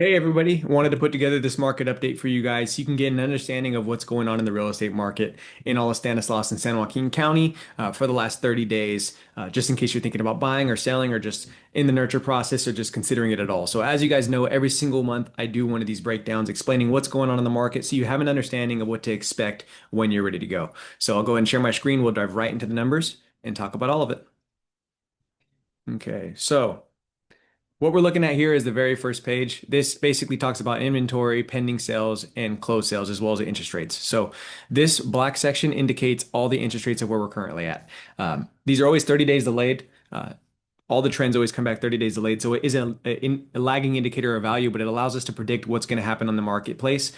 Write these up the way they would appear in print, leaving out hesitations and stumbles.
Hey everybody, wanted to put together this market update for you guys so you can get an understanding of what's going on in the real estate market in all of Stanislaus and San Joaquin County for the last 30 days, just in case you're thinking about buying or selling or just in the nurture process or just considering it at all. So as you guys know, every single month I do one of these breakdowns explaining what's going on in the market so you have an understanding of what to expect when you're ready to go. So I'll go ahead and share my screen. We'll dive right into the numbers and talk about all of it. Okay, so what we're looking at here is the very first page. This basically talks about inventory, pending sales, and closed sales, as well as the interest rates. So this black section indicates all the interest rates of where we're currently at. These are always 30 days delayed. All the trends always come back 30 days delayed. So it is a lagging indicator of value, but it allows us to predict what's going to happen on the marketplace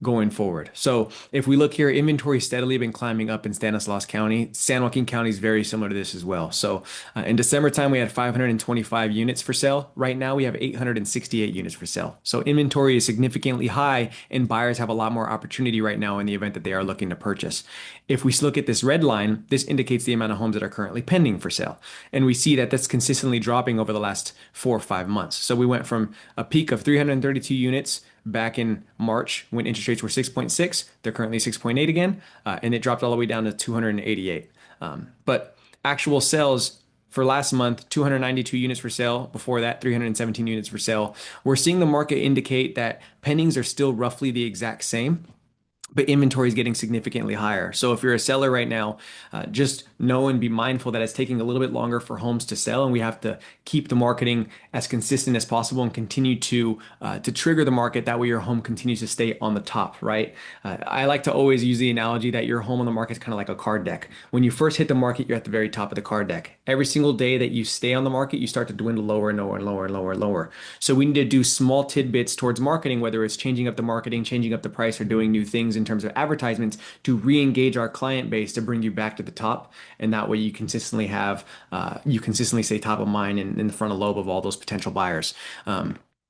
going forward. So if we look here, inventory steadily been climbing up in Stanislaus County. San Joaquin County is very similar to this as well. So in December time, we had 525 units for sale. Right now, we have 868 units for sale. So inventory is significantly high, and buyers have a lot more opportunity right now in the event that they are looking to purchase. If we look at this red line, this indicates the amount of homes that are currently pending for sale. And we see that that's consistently dropping over the last 4 or 5 months. So we went from a peak of 332 units back in March when interest rates were 6.6. They're currently 6.8 again, and it dropped all the way down to 288. But actual sales for last month, 292 units for sale. Before that, 317 units for sale. We're seeing the market indicate that pendings are still roughly the exact same, but inventory is getting significantly higher. So if you're a seller right now, just know and be mindful that it's taking a little bit longer for homes to sell, and we have to keep the marketing as consistent as possible and continue to trigger the market. That way, your home continues to stay on the top, right? I like to always use the analogy that your home on the market is kind of like a card deck. When you first hit the market, you're at the very top of the card deck. Every single day that you stay on the market, you start to dwindle lower and lower and lower and lower and lower. So we need to do small tidbits towards marketing, whether it's changing up the marketing, changing up the price, or doing new things in terms of advertisements to re-engage our client base to bring you back to the top. And that way you consistently stay top of mind and in the frontal lobe of all those potential buyers.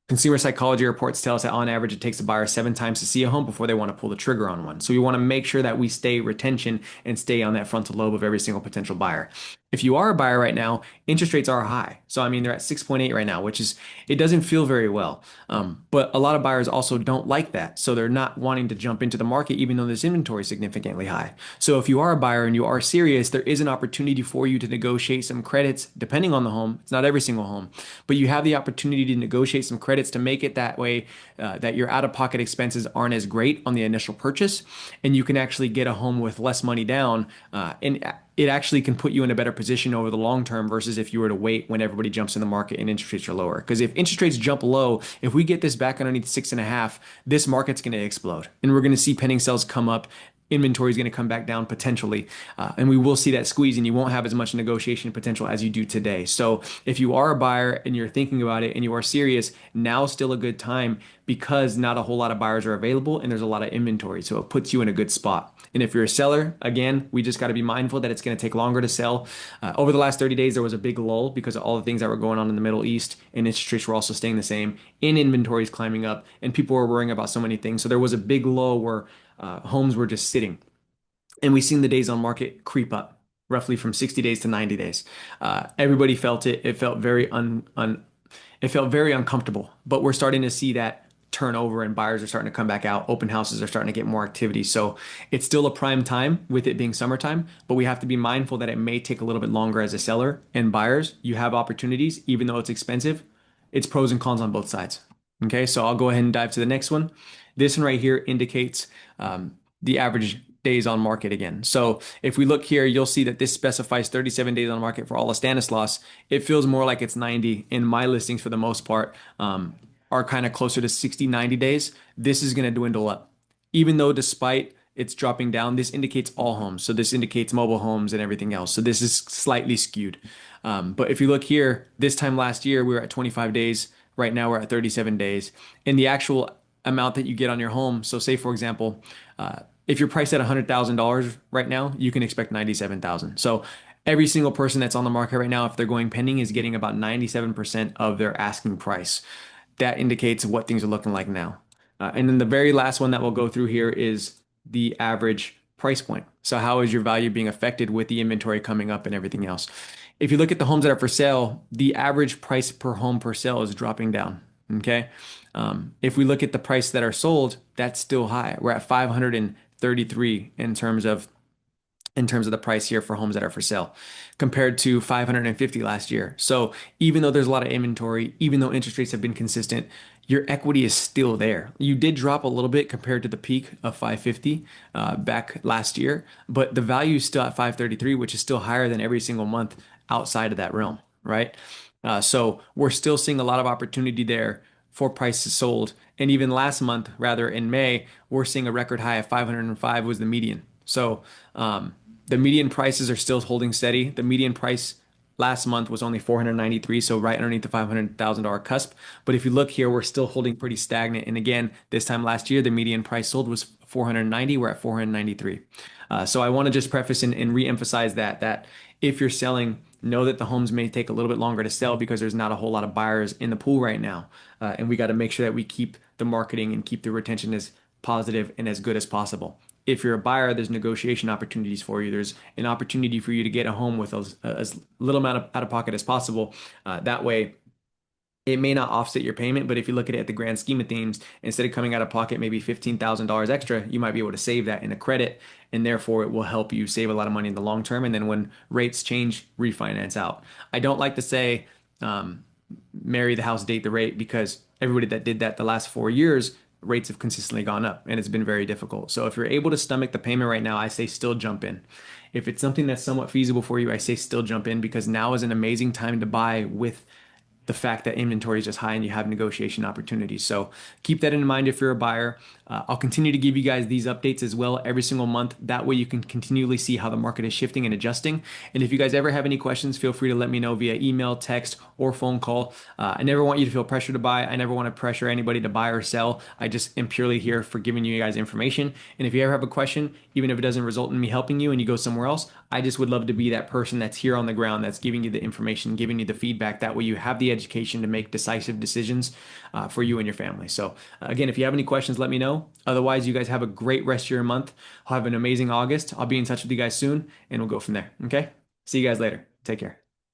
Consumer psychology reports tell us that on average, it takes a buyer 7 times to see a home before they want to pull the trigger on one. So we want to make sure that we stay retention and stay on that frontal lobe of every single potential buyer. If you are a buyer right now, interest rates are high. So, I mean, they're at 6.8 right now, it doesn't feel very well. But a lot of buyers also don't like that. So they're not wanting to jump into the market, even though this inventory is significantly high. So if you are a buyer and you are serious, there is an opportunity for you to negotiate some credits, depending on the home. It's not every single home, but you have the opportunity to negotiate some credits to make it that way that your out-of-pocket expenses aren't as great on the initial purchase, and you can actually get a home with less money down. And it actually can put you in a better position over the long term versus if you were to wait when everybody jumps in the market and interest rates are lower. Because if interest rates jump low, if we get this back underneath 6.5, this market's going to explode. And we're going to see pending sales come up. Inventory is going to come back down potentially. And we will see that squeeze, and you won't have as much negotiation potential as you do today. So if you are a buyer and you're thinking about it and you are serious, now's still a good time because not a whole lot of buyers are available and there's a lot of inventory. So it puts you in a good spot. And if you're a seller, again, we just got to be mindful that it's going to take longer to sell. Over the last 30 days, there was a big lull because of all the things that were going on in the Middle East, and interest rates were also staying the same, and inventories climbing up, and people were worrying about so many things. So there was a big lull where homes were just sitting. And we've seen the days on market creep up roughly from 60 days to 90 days. Everybody felt it. It felt it felt very uncomfortable, but we're starting to see that turnover and buyers are starting to come back out. Open houses are starting to get more activity. So it's still a prime time with it being summertime, but we have to be mindful that it may take a little bit longer as a seller, and buyers, you have opportunities, even though it's expensive. It's pros and cons on both sides. Okay, so I'll go ahead and dive to the next one. This one right here indicates the average days on market again. So if we look here, you'll see that this specifies 37 days on market for all of Stanislaus. It feels more like it's 90 in my listings for the most part. Are kind of closer to 60, 90 days. This is going to dwindle up. Even though despite it's dropping down, this indicates all homes. So this indicates mobile homes and everything else. So this is slightly skewed. But if you look here, this time last year, we were at 25 days. Right now we're at 37 days. And the actual amount that you get on your home. So say, for example, if you're priced at $100,000 right now, you can expect 97,000. So every single person that's on the market right now, if they're going pending, is getting about 97% of their asking price. That indicates what things are looking like now. And then the very last one that we'll go through here is the average price point. So how is your value being affected with the inventory coming up and everything else? If you look at the homes that are for sale, the average price per home per sale is dropping down. Okay. If we look at the price that are sold, that's still high. We're at 533 in terms of the price here for homes that are for sale compared to 550 last year. So even though there's a lot of inventory, even though interest rates have been consistent, your equity is still there. You did drop a little bit compared to the peak of 550 back last year, but the value is still at 533, which is still higher than every single month outside of that realm, right? So we're still seeing a lot of opportunity there for prices sold. And even last month, rather in May, we're seeing a record high of 505 was the median. So the median prices are still holding steady. The median price last month was only 493, so right underneath the $500,000 cusp. But if you look here, we're still holding pretty stagnant. And again, this time last year, the median price sold was 490. We're at 493. So I want to just preface and re-emphasize that if you're selling, know that the homes may take a little bit longer to sell because there's not a whole lot of buyers in the pool right now. And we got to make sure that we keep the marketing and keep the retention as positive and as good as possible. If you're a buyer, there's negotiation opportunities for you. There's an opportunity for you to get a home with as little amount of out of pocket as possible. That way, it may not offset your payment, but if you look at it at the grand scheme of things, instead of coming out of pocket maybe $15,000 extra, you might be able to save that in a credit, and therefore it will help you save a lot of money in the long term. And then when rates change, refinance out. I don't like to say marry the house, date the rate, because everybody that did that the last 4 years, rates have consistently gone up and it's been very difficult. So if you're able to stomach the payment right now, I say still jump in. If it's something that's somewhat feasible for you, I say still jump in because now is an amazing time to buy with the fact that inventory is just high and you have negotiation opportunities. So keep that in mind if you're a buyer. I'll continue to give you guys these updates as well every single month. That way you can continually see how the market is shifting and adjusting. And if you guys ever have any questions, feel free to let me know via email, text, or phone call. I never want you to feel pressure to buy. I never want to pressure anybody to buy or sell. I just am purely here for giving you guys information. And if you ever have a question, even if it doesn't result in me helping you and you go somewhere else, I just would love to be that person that's here on the ground, that's giving you the information, giving you the feedback. That way you have the education to make decisive decisions for you and your family. So again, if you have any questions, let me know. Otherwise, you guys have a great rest of your month. I'll have an amazing August. I'll be in touch with you guys soon and we'll go from there. Okay. See you guys later. Take care.